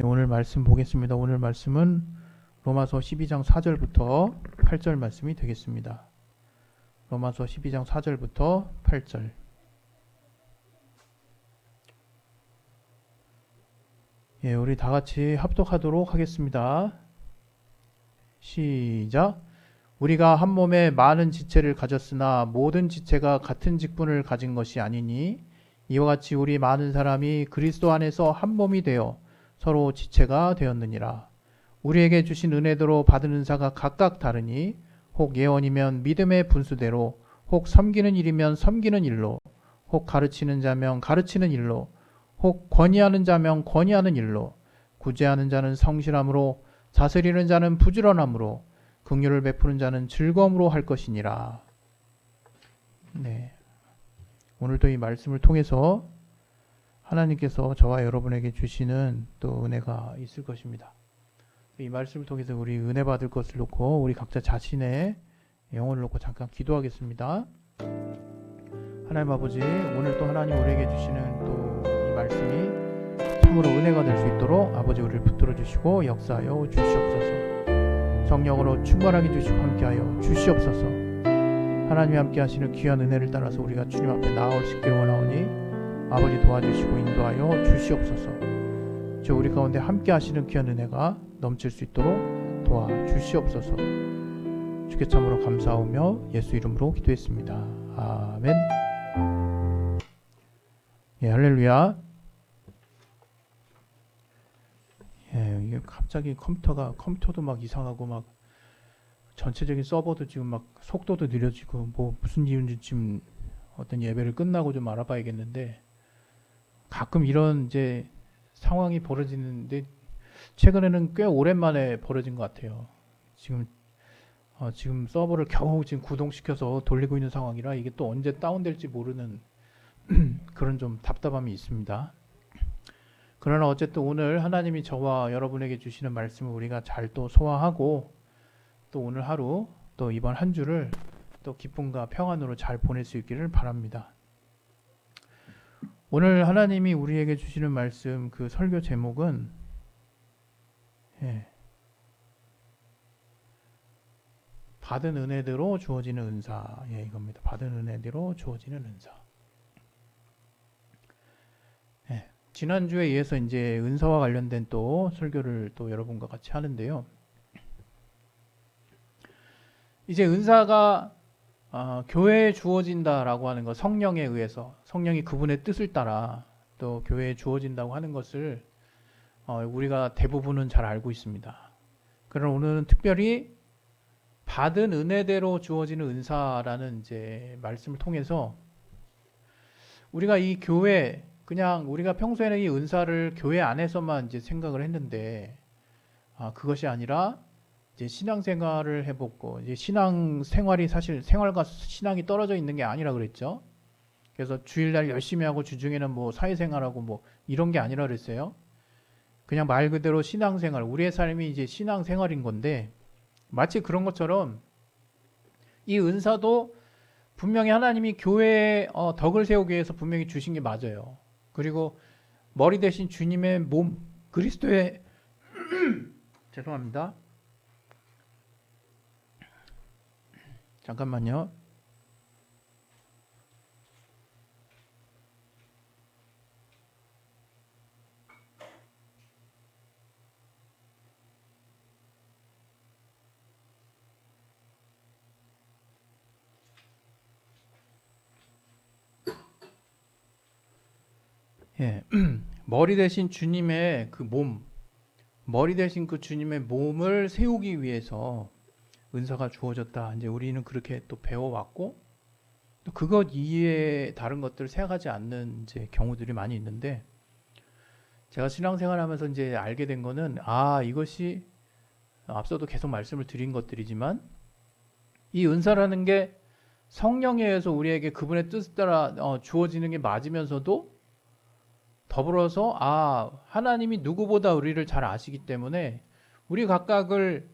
예, 오늘 말씀 보겠습니다. 오늘 말씀은 로마서 12장 4절부터 8절 말씀이 되겠습니다. 로마서 12장 4절부터 8절. 예, 우리 다 같이 합독하도록 하겠습니다. 시작. 우리가 한 몸에 많은 지체를 가졌으나 모든 지체가 같은 직분을 가진 것이 아니니 이와 같이 우리 많은 사람이 그리스도 안에서 한 몸이 되어 서로 지체가 되었느니라. 우리에게 주신 은혜대로 받은 은사가 각각 다르니 혹 예언이면 믿음의 분수대로, 혹 섬기는 일이면 섬기는 일로, 혹 가르치는 자면 가르치는 일로, 혹 권위하는 자면 권위하는 일로, 구제하는 자는 성실함으로, 다스리는 자는 부지런함으로, 긍휼을 베푸는 자는 즐거움으로 할 것이니라. 네. 오늘도 이 말씀을 통해서 하나님께서 저와 여러분에게 주시는 또 은혜가 있을 것입니다. 이 말씀을 통해서 우리 은혜 받을 것을 놓고 우리 각자 자신의 영혼을 놓고 잠깐 기도하겠습니다. 하나님 아버지, 오늘 또 하나님 우리에게 주시는 또 이 말씀이 참으로 은혜가 될 수 있도록 아버지 우리를 붙들어 주시고 역사하여 주시옵소서. 성령으로 충만하게 주시고 함께하여 주시옵소서. 하나님이 함께 하시는 귀한 은혜를 따라서 우리가 주님 앞에 나아올 수 있기를 원하오니 아버지 도와주시고 인도하여 주시옵소서. 저 우리 가운데 함께 하시는 귀한 은혜가 넘칠 수 있도록 도와주시옵소서. 주께 참으로 감사하며 예수 이름으로 기도했습니다. 아멘. 예, 할렐루야. 예, 이게 갑자기 컴퓨터도 막 이상하고 막 전체적인 서버도 지금 막 속도도 느려지고 뭐 무슨 이유인지 지금 어떤 예배를 끝나고 좀 알아봐야겠는데 가끔 이런 이제 상황이 벌어지는데 최근에는 꽤 오랜만에 벌어진 것 같아요. 지금 서버를 겨우 지금 구동시켜서 돌리고 있는 상황이라 이게 또 언제 다운될지 모르는 그런 좀 답답함이 있습니다. 그러나 어쨌든 오늘 하나님이 저와 여러분에게 주시는 말씀을 우리가 잘 또 소화하고 또 오늘 하루 또 이번 한 주를 또 기쁨과 평안으로 잘 보낼 수 있기를 바랍니다. 오늘 하나님이 우리에게 주시는 말씀 그 설교 제목은 받은 은혜대로 주어지는 은사. 이겁니다. 받은 은혜대로 주어지는 은사. 지난주에 이어서 이제 은사와 관련된 또 설교를 또 여러분과 같이 하는데요. 이제 은사가 교회에 주어진다라고 하는 것, 성령에 의해서 성령이 그분의 뜻을 따라 또 교회에 주어진다고 하는 것을 우리가 대부분은 잘 알고 있습니다. 그러나 오늘은 특별히 받은 은혜대로 주어지는 은사라는 이제 말씀을 통해서 우리가 이 교회 그냥 우리가 평소에는 이 은사를 교회 안에서만 이제 생각을 했는데 그것이 아니라 이제 신앙생활을 해보고 이제 신앙생활이 사실 생활과 신앙이 떨어져 있는 게 아니라 그랬죠. 그래서 주일날 열심히 하고 주중에는 뭐 사회생활하고 뭐 이런 게 아니라 그랬어요. 그냥 말 그대로 신앙생활, 우리의 삶이 이제 신앙생활인 건데 마치 그런 것처럼 이 은사도 분명히 하나님이 교회에 덕을 세우기 위해서 분명히 주신 게 맞아요. 그리고 머리 대신 주님의 몸, 그리스도의 죄송합니다. 잠깐만요. 머리 대신 주님의 그 몸, 머리 대신 그 주님의 몸을 세우기 위해서 은사가 주어졌다. 이제 우리는 그렇게 또 배워왔고, 또 그것 이외에 다른 것들을 생각하지 않는 이제 경우들이 많이 있는데, 제가 신앙생활하면서 이제 알게 된 거는 이것이 앞서도 계속 말씀을 드린 것들이지만 이 은사라는 게 성령에 의해서 우리에게 그분의 뜻에 따라 주어지는 게 맞으면서도 더불어서 하나님이 누구보다 우리를 잘 아시기 때문에 우리 각각을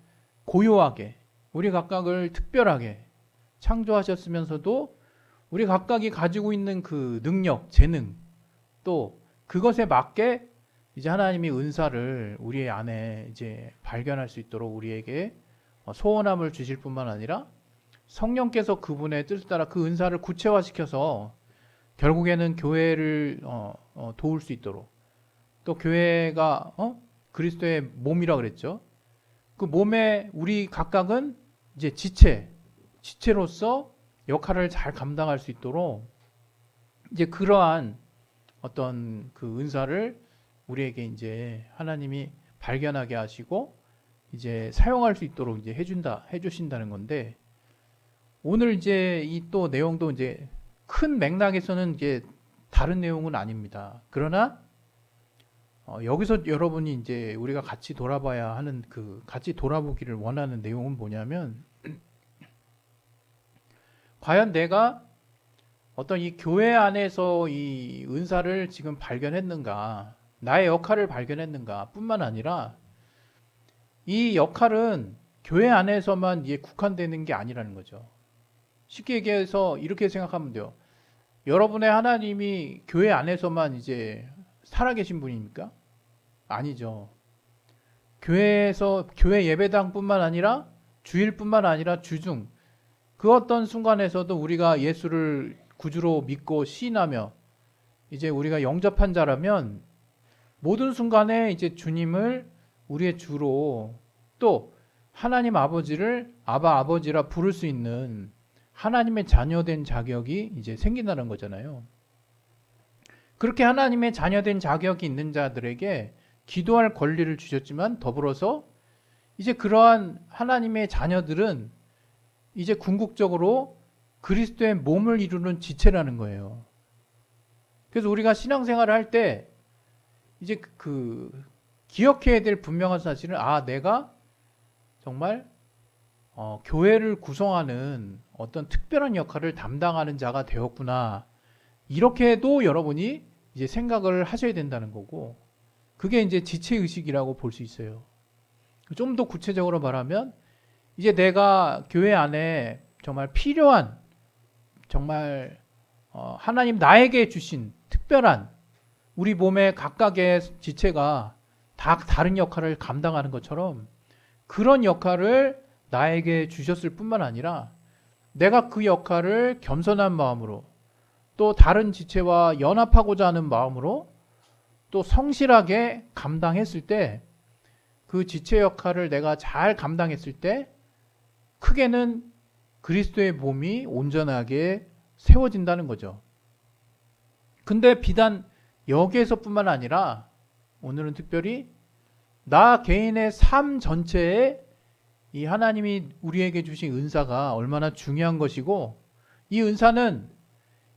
고요하게, 우리 각각을 특별하게 창조하셨으면서도 우리 각각이 가지고 있는 그 능력, 재능, 또 그것에 맞게 이제 하나님이 은사를 우리 안에 이제 발견할 수 있도록 우리에게 소원함을 주실 뿐만 아니라 성령께서 그분의 뜻을 따라 그 은사를 구체화시켜서 결국에는 교회를 도울 수 있도록, 또 교회가 그리스도의 몸이라 그랬죠. 그 몸에 우리 각각은 이제 지체로서 역할을 잘 감당할 수 있도록 이제 그러한 어떤 그 은사를 우리에게 이제 하나님이 발견하게 하시고 이제 사용할 수 있도록 이제 해주신다는 건데, 오늘 이제 이 또 내용도 이제 큰 맥락에서는 이제 다른 내용은 아닙니다. 그러나 여기서 여러분이 이제 우리가 같이 돌아봐야 하는 같이 돌아보기를 원하는 내용은 뭐냐면, 과연 내가 어떤 이 교회 안에서 이 은사를 지금 발견했는가, 나의 역할을 발견했는가 뿐만 아니라 이 역할은 교회 안에서만 이게 국한되는 게 아니라는 거죠. 쉽게 얘기해서 이렇게 생각하면 돼요. 여러분의 하나님이 교회 안에서만 이제 살아계신 분입니까? 아니죠. 교회에서, 교회 예배당뿐만 아니라 주일뿐만 아니라 주중, 그 어떤 순간에서도 우리가 예수를 구주로 믿고 시인하며 이제 우리가 영접한 자라면 모든 순간에 이제 주님을 우리의 주로, 또 하나님 아버지를 아바 아버지라 부를 수 있는 하나님의 자녀된 자격이 이제 생긴다는 거잖아요. 그렇게 하나님의 자녀된 자격이 있는 자들에게 기도할 권리를 주셨지만, 더불어서 이제 그러한 하나님의 자녀들은 이제 궁극적으로 그리스도의 몸을 이루는 지체라는 거예요. 그래서 우리가 신앙생활을 할 때 이제 기억해야 될 분명한 사실은, 내가 정말 교회를 구성하는 어떤 특별한 역할을 담당하는 자가 되었구나, 이렇게도 여러분이 이제 생각을 하셔야 된다는 거고, 그게 이제 지체의식이라고 볼 수 있어요. 좀 더 구체적으로 말하면, 이제 내가 교회 안에 정말 필요한, 정말 하나님 나에게 주신 특별한, 우리 몸의 각각의 지체가 다 다른 역할을 감당하는 것처럼 그런 역할을 나에게 주셨을 뿐만 아니라 내가 그 역할을 겸손한 마음으로, 또 다른 지체와 연합하고자 하는 마음으로 또 성실하게 감당했을 때, 그 지체 역할을 내가 잘 감당했을 때 크게는 그리스도의 몸이 온전하게 세워진다는 거죠. 근데 비단 여기에서뿐만 아니라 오늘은 특별히 나 개인의 삶 전체에 이 하나님이 우리에게 주신 은사가 얼마나 중요한 것이고, 이 은사는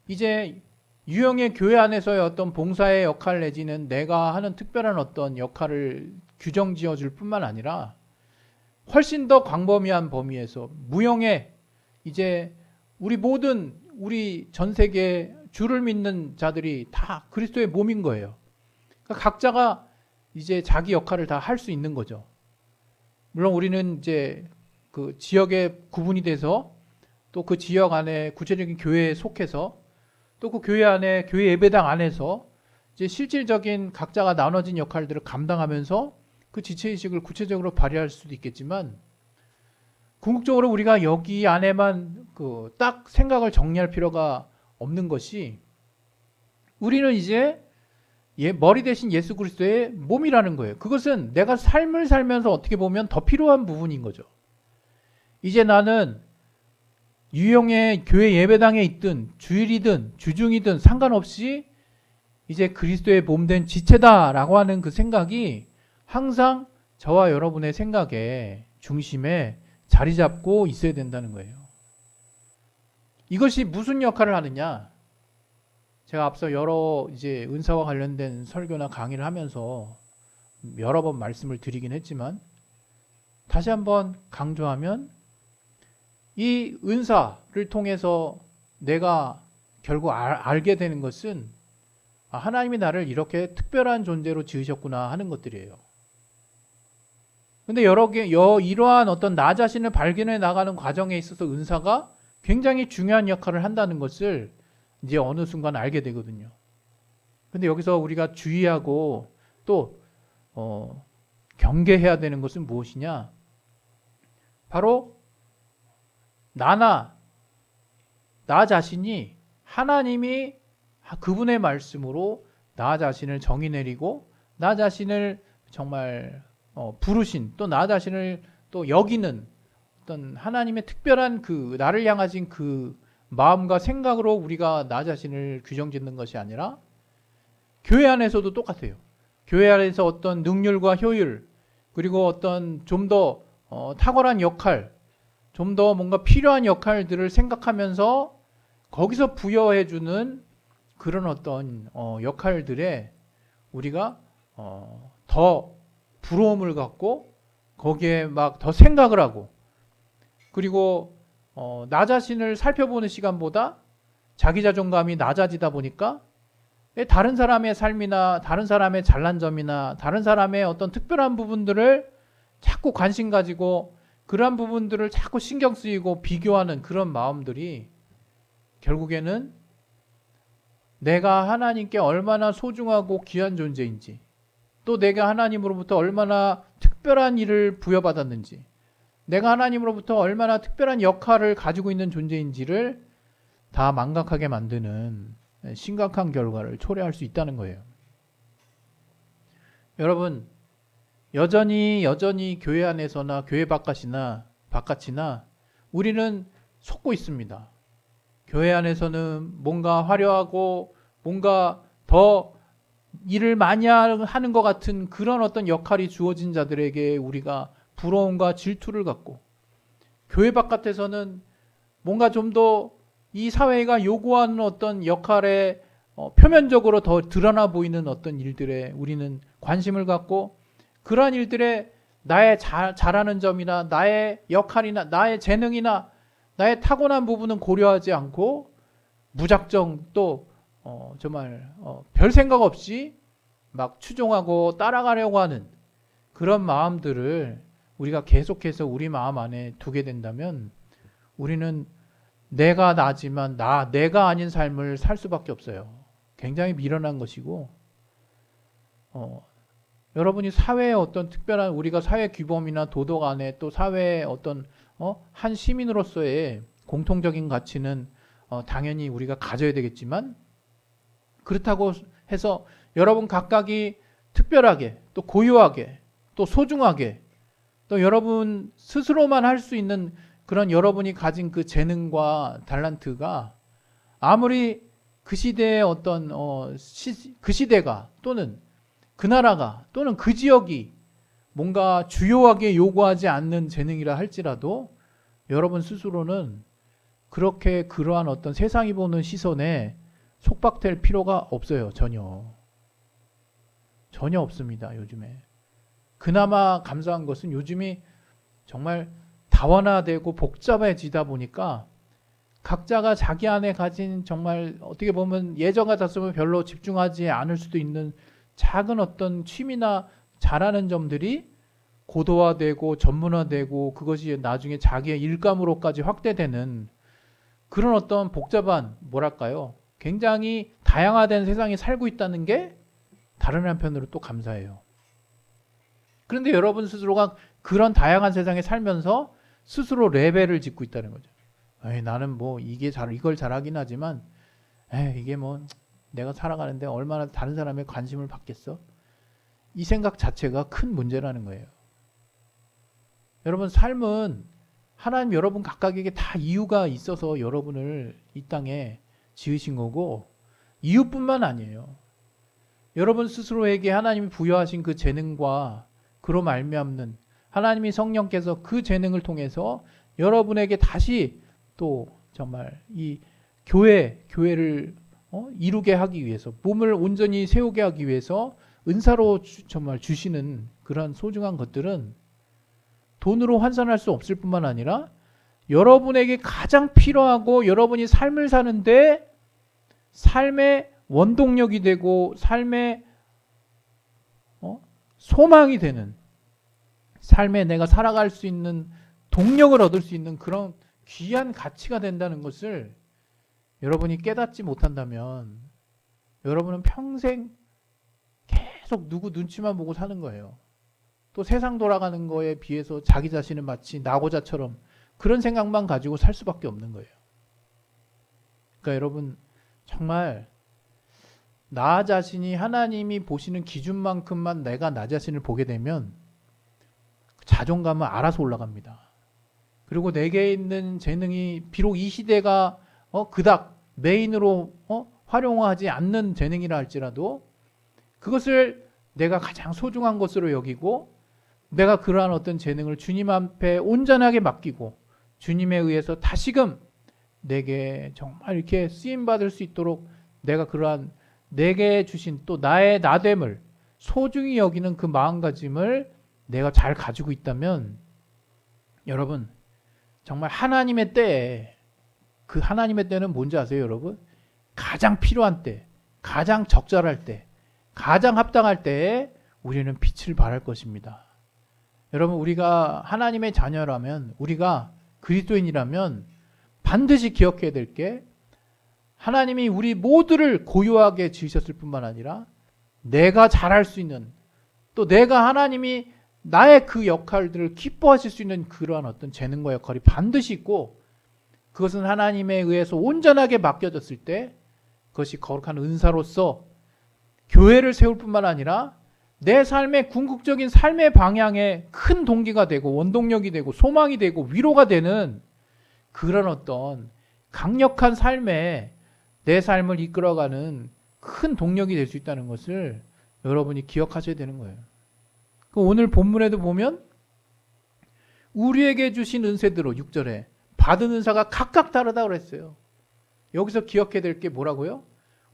이제 유형의 교회 안에서의 어떤 봉사의 역할 내지는 내가 하는 특별한 어떤 역할을 규정 지어줄 뿐만 아니라 훨씬 더 광범위한 범위에서 무형의 이제 우리 전 세계 주를 믿는 자들이 다 그리스도의 몸인 거예요. 그러니까 각자가 이제 자기 역할을 다 할 수 있는 거죠. 물론 우리는 이제 그 지역에 구분이 돼서 또 그 지역 안에 구체적인 교회에 속해서 또 그 교회 안에, 교회 예배당 안에서 이제 실질적인 각자가 나눠진 역할들을 감당하면서 그 지체의식을 구체적으로 발휘할 수도 있겠지만, 궁극적으로 우리가 여기 안에만 딱 생각을 정리할 필요가 없는 것이, 우리는 이제 머리 대신 예수 그리스도의 몸이라는 거예요. 그것은 내가 삶을 살면서 어떻게 보면 더 필요한 부분인 거죠. 이제 나는 유형의 교회 예배당에 있든 주일이든 주중이든 상관없이 이제 그리스도의 몸된 지체다라고 하는 그 생각이 항상 저와 여러분의 생각의 중심에 자리 잡고 있어야 된다는 거예요. 이것이 무슨 역할을 하느냐? 제가 앞서 여러 이제 은사와 관련된 설교나 강의를 하면서 여러 번 말씀을 드리긴 했지만, 다시 한번 강조하면, 이 은사를 통해서 내가 결국 알게 되는 것은 하나님이 나를 이렇게 특별한 존재로 지으셨구나 하는 것들이에요. 근데 이러한 어떤 나 자신을 발견해 나가는 과정에 있어서 은사가 굉장히 중요한 역할을 한다는 것을 이제 어느 순간 알게 되거든요. 근데 여기서 우리가 주의하고 또 경계해야 되는 것은 무엇이냐? 바로 나 자신이 하나님이 그분의 말씀으로 나 자신을 정의 내리고 나 자신을 정말 부르신 또 나 자신을 또 여기는 어떤 하나님의 특별한 그 나를 향하신 그 마음과 생각으로 우리가 나 자신을 규정짓는 것이 아니라 교회 안에서도 똑같아요. 교회 안에서 어떤 능률과 효율 그리고 어떤 좀 더 탁월한 역할 좀 더 뭔가 필요한 역할들을 생각하면서 거기서 부여해주는 그런 어떤 역할들에 우리가 더 부러움을 갖고 거기에 막 더 생각을 하고 그리고 나 자신을 살펴보는 시간보다 자기 자존감이 낮아지다 보니까 다른 사람의 삶이나 다른 사람의 잘난 점이나 다른 사람의 어떤 특별한 부분들을 자꾸 관심 가지고 그러한 부분들을 자꾸 신경 쓰이고 비교하는 그런 마음들이 결국에는 내가 하나님께 얼마나 소중하고 귀한 존재인지 또 내가 하나님으로부터 얼마나 특별한 일을 부여받았는지 내가 하나님으로부터 얼마나 특별한 역할을 가지고 있는 존재인지를 다 망각하게 만드는 심각한 결과를 초래할 수 있다는 거예요. 여러분 여전히 교회 안에서나 교회 바깥이나 우리는 속고 있습니다. 교회 안에서는 뭔가 화려하고 뭔가 더 일을 많이 하는 것 같은 그런 어떤 역할이 주어진 자들에게 우리가 부러움과 질투를 갖고 교회 바깥에서는 뭔가 좀 더 이 사회가 요구하는 어떤 역할에 표면적으로 더 드러나 보이는 어떤 일들에 우리는 관심을 갖고 그러한 일들에 나의 잘하는 점이나 나의 역할이나 나의 재능이나 나의 타고난 부분은 고려하지 않고 무작정 또 정말 별 생각 없이 막 추종하고 따라가려고 하는 그런 마음들을 우리가 계속해서 우리 마음 안에 두게 된다면 우리는 내가 나지만 내가 아닌 삶을 살 수밖에 없어요. 굉장히 미련한 것이고 여러분이 사회의 어떤 특별한 우리가 사회 규범이나 도덕 안에 또 사회의 어떤 한 시민으로서의 공통적인 가치는 당연히 우리가 가져야 되겠지만 그렇다고 해서 여러분 각각이 특별하게 또 고유하게 또 소중하게 또 여러분 스스로만 할 수 있는 그런 여러분이 가진 그 재능과 달란트가 아무리 그 시대의 어떤 그 시대가 또는 그 나라가 또는 그 지역이 뭔가 주요하게 요구하지 않는 재능이라 할지라도 여러분 스스로는 그렇게 그러한 어떤 세상이 보는 시선에 속박될 필요가 없어요. 전혀 없습니다. 요즘에. 그나마 감사한 것은 요즘이 정말 다원화되고 복잡해지다 보니까 각자가 자기 안에 가진 정말 어떻게 보면 예전 같았으면 별로 집중하지 않을 수도 있는 작은 어떤 취미나 잘하는 점들이 고도화되고 전문화되고 그것이 나중에 자기의 일감으로까지 확대되는 그런 어떤 복잡한 뭐랄까요? 굉장히 다양화된 세상에 살고 있다는 게 다른 한편으로 또 감사해요. 그런데 여러분 스스로가 그런 다양한 세상에 살면서 스스로 레벨을 짓고 있다는 거죠. 나는 뭐 이걸 잘하긴 하지만 이게 뭐 내가 살아가는데 얼마나 다른 사람의 관심을 받겠어? 이 생각 자체가 큰 문제라는 거예요. 여러분 삶은 하나님 여러분 각각에게 다 이유가 있어서 여러분을 이 땅에 지으신 거고 이유뿐만 아니에요. 여러분 스스로에게 하나님이 부여하신 그 재능과 그로 말미암는 하나님이 성령께서 그 재능을 통해서 여러분에게 다시 또 정말 이 교회를 이루게 하기 위해서 몸을 온전히 세우게 하기 위해서 은사로 정말 주시는 그런 소중한 것들은 돈으로 환산할 수 없을 뿐만 아니라 여러분에게 가장 필요하고 여러분이 삶을 사는데 삶의 원동력이 되고 삶의 소망이 되는 삶에 내가 살아갈 수 있는 동력을 얻을 수 있는 그런 귀한 가치가 된다는 것을 여러분이 깨닫지 못한다면 여러분은 평생 계속 누구 눈치만 보고 사는 거예요. 또 세상 돌아가는 거에 비해서 자기 자신은 마치 나고자처럼 그런 생각만 가지고 살 수밖에 없는 거예요. 그러니까 여러분 정말 나 자신이 하나님이 보시는 기준만큼만 내가 나 자신을 보게 되면 자존감은 알아서 올라갑니다. 그리고 내게 있는 재능이 비록 이 시대가 그닥 메인으로 활용하지 않는 재능이라 할지라도 그것을 내가 가장 소중한 것으로 여기고 내가 그러한 어떤 재능을 주님 앞에 온전하게 맡기고 주님에 의해서 다시금 내게 정말 이렇게 쓰임받을 수 있도록 내가 그러한 내게 주신 또 나의 나됨을 소중히 여기는 그 마음가짐을 내가 잘 가지고 있다면 여러분 정말 하나님의 때에 그 하나님의 때는 뭔지 아세요 여러분? 가장 필요한 때, 가장 적절할 때, 가장 합당할 때에 우리는 빛을 발할 것입니다. 여러분 우리가 하나님의 자녀라면 우리가 그리스도인이라면 반드시 기억해야 될 게 하나님이 우리 모두를 고요하게 지으셨을 뿐만 아니라 내가 잘할 수 있는 또 내가 하나님이 나의 그 역할들을 기뻐하실 수 있는 그러한 어떤 재능과 역할이 반드시 있고 그것은 하나님에 의해서 온전하게 맡겨졌을 때 그것이 거룩한 은사로서 교회를 세울 뿐만 아니라 내 삶의 궁극적인 삶의 방향에 큰 동기가 되고 원동력이 되고 소망이 되고 위로가 되는 그런 어떤 강력한 삶에 내 삶을 이끌어가는 큰 동력이 될 수 있다는 것을 여러분이 기억하셔야 되는 거예요. 오늘 본문에도 보면 우리에게 주신 은혜대로 6절에 받은 은사가 각각 다르다고 그랬어요. 여기서 기억해야 될 게 뭐라고요?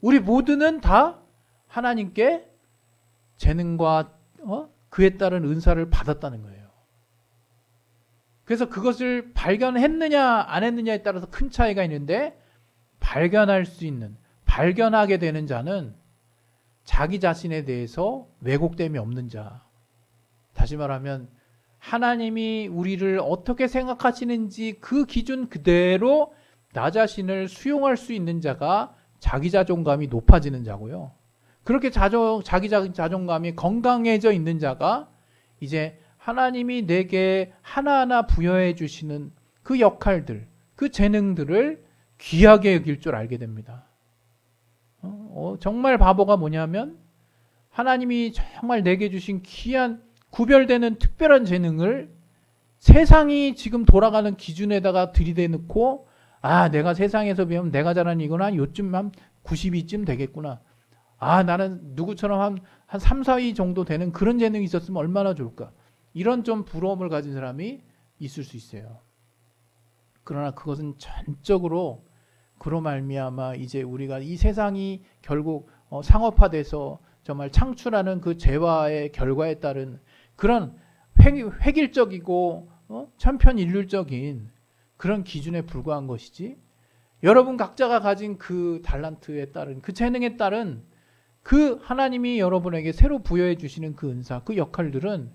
우리 모두는 다 하나님께 재능과 그에 따른 은사를 받았다는 거예요. 그래서 그것을 발견했느냐 안 했느냐에 따라서 큰 차이가 있는데 발견할 수 있는, 발견하게 되는 자는 자기 자신에 대해서 왜곡됨이 없는 자. 다시 말하면 하나님이 우리를 어떻게 생각하시는지 그 기준 그대로 나 자신을 수용할 수 있는 자가 자기 자존감이 높아지는 자고요. 그렇게 자기 자존감이 건강해져 있는 자가 이제 하나님이 내게 하나하나 부여해 주시는 그 역할들, 그 재능들을 귀하게 여길 줄 알게 됩니다. 정말 바보가 뭐냐면 하나님이 정말 내게 주신 귀한 구별되는 특별한 재능을 세상이 지금 돌아가는 기준에다가 들이대놓고 내가 세상에서 배우면 내가 잘하는 이건 한 요쯤 한 92쯤 되겠구나. 나는 누구처럼 한 3, 4위 정도 되는 그런 재능이 있었으면 얼마나 좋을까. 이런 좀 부러움을 가진 사람이 있을 수 있어요. 그러나 그것은 전적으로 그로 말미암아 이제 우리가 이 세상이 결국 상업화돼서 정말 창출하는 그 재화의 결과에 따른 그런 획일적이고 천편일률적인 그런 기준에 불과한 것이지 여러분 각자가 가진 그 달란트에 따른 그 재능에 따른 그 하나님이 여러분에게 새로 부여해 주시는 그 은사, 그 역할들은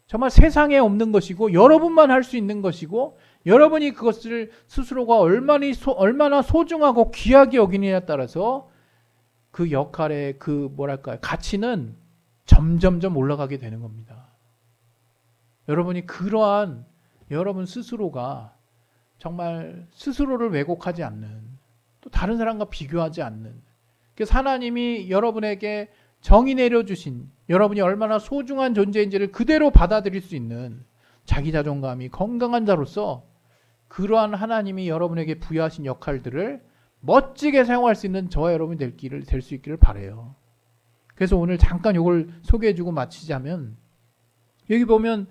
정말 세상에 없는 것이고 여러분만 할 수 있는 것이고 여러분이 그것을 스스로가 얼마나 소중하고 귀하게 여기느냐에 따라서 그 역할의 그 가치는 점점점 올라가게 되는 겁니다. 여러분이 그러한 여러분 스스로가 정말 스스로를 왜곡하지 않는 또 다른 사람과 비교하지 않는 그래서 하나님이 여러분에게 정의 내려주신 여러분이 얼마나 소중한 존재인지를 그대로 받아들일 수 있는 자기 자존감이 건강한 자로서 그러한 하나님이 여러분에게 부여하신 역할들을 멋지게 사용할 수 있는 저와 여러분이 될 수 있기를 바라요. 그래서 오늘 잠깐 이걸 소개해주고 마치자면 여기 보면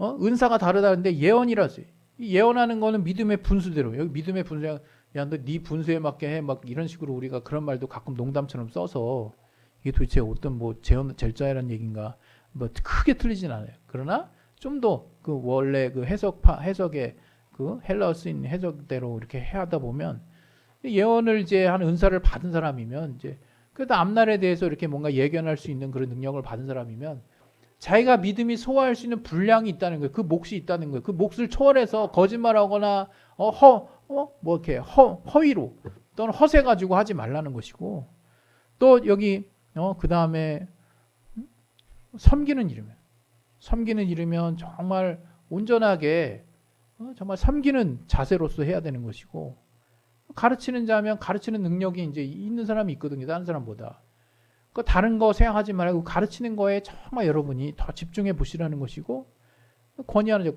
은사가 다르다는데 예언이라서 이 예언하는 거는 믿음의 분수대로 여기 믿음의 분수야 너 네 분수에 맞게 해 막 이런 식으로 우리가 그런 말도 가끔 농담처럼 써서 이게 도대체 어떤 젤자이라는 얘기인가 뭐 크게 틀리진 않아요. 그러나 좀 더 그 원래 그 해석의 그 헬라어 쓰인 해석대로 이렇게 하다 보면 예언을 이제 한 은사를 받은 사람이면 이제 그래도 앞날에 대해서 이렇게 뭔가 예견할 수 있는 그런 능력을 받은 사람이면 자기가 믿음이 소화할 수 있는 분량이 있다는 거예요. 그 몫이 있다는 거예요. 그 몫을 초월해서 거짓말하거나 이렇게 허위로 또는 허세 가지고 하지 말라는 것이고 또 여기 그 다음에 섬기는 일이면 정말 온전하게 정말 섬기는 자세로서 해야 되는 것이고, 가르치는 자면 가르치는 능력이 이제 있는 사람이 있거든요. 다른 사람보다. 그 다른 거 생각하지 말고 가르치는 거에 정말 여러분이 더 집중해 보시라는 것이고, 권위하는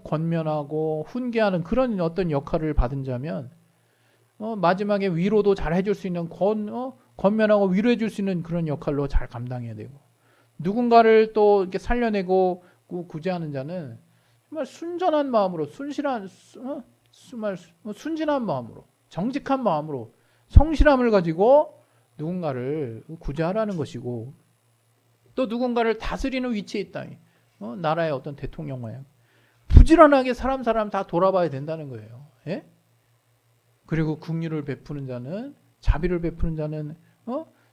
권면하고 훈계하는 그런 어떤 역할을 받은 자면 마지막에 위로도 잘 해줄 수 있는 권면하고 위로해 줄 수 있는 그런 역할로 잘 감당해야 되고, 누군가를 또 이렇게 살려내고 구제하는 자는 정말 순전한 마음으로 순진한 마음으로 정직한 마음으로 성실함을 가지고 누군가를 구제하라는 것이고, 또 누군가를 다스리는 위치에 있다. 나라의 어떤 대통령 모양 부지런하게 사람 다 돌아봐야 된다는 거예요. 예? 그리고 긍휼을 베푸는 자는, 자비를 베푸는 자는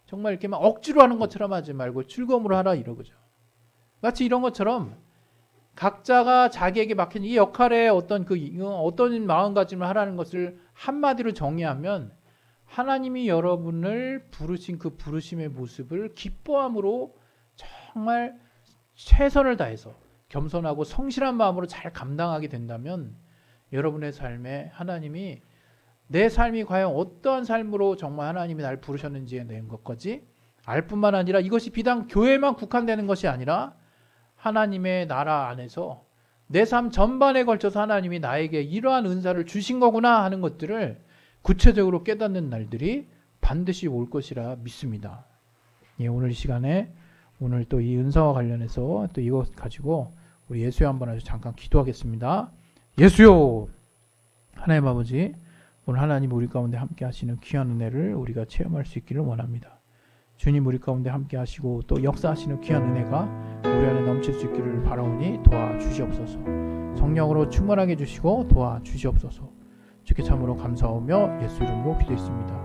정말 이렇게 막 억지로 하는 것처럼 하지 말고 즐거움으로 하라 이러고죠. 마치 이런 것처럼 각자가 자기에게 맡긴 이 역할에 어떤 어떤 마음가짐을 하라는 것을 한마디로 정의하면, 하나님이 여러분을 부르신 그 부르심의 모습을 기뻐함으로 정말 최선을 다해서 겸손하고 성실한 마음으로 잘 감당하게 된다면, 여러분의 삶에 하나님이 내 삶이 과연 어떠한 삶으로 정말 하나님이 날 부르셨는지에 대한 것까지 알 뿐만 아니라, 이것이 비단 교회만 국한되는 것이 아니라 하나님의 나라 안에서 내 삶 전반에 걸쳐서 하나님이 나에게 이러한 은사를 주신 거구나 하는 것들을 구체적으로 깨닫는 날들이 반드시 올 것이라 믿습니다. 예, 오늘 이 시간에 오늘 또 이 은사와 관련해서 또 이것 가지고 우리 예수여 한번 아주 잠깐 기도하겠습니다. 예수여, 하나님 아버지, 오늘 하나님 우리 가운데 함께 하시는 귀한 은혜를 우리가 체험할 수 있기를 원합니다. 주님 우리 가운데 함께 하시고 또 역사하시는 귀한 은혜가 우리 안에 넘칠 수 있기를 바라오니 도와주시옵소서. 성령으로 충만하게 해주시고 도와주시옵소서. 주께 참으로 감사하며 예수 이름으로 기도했습니다.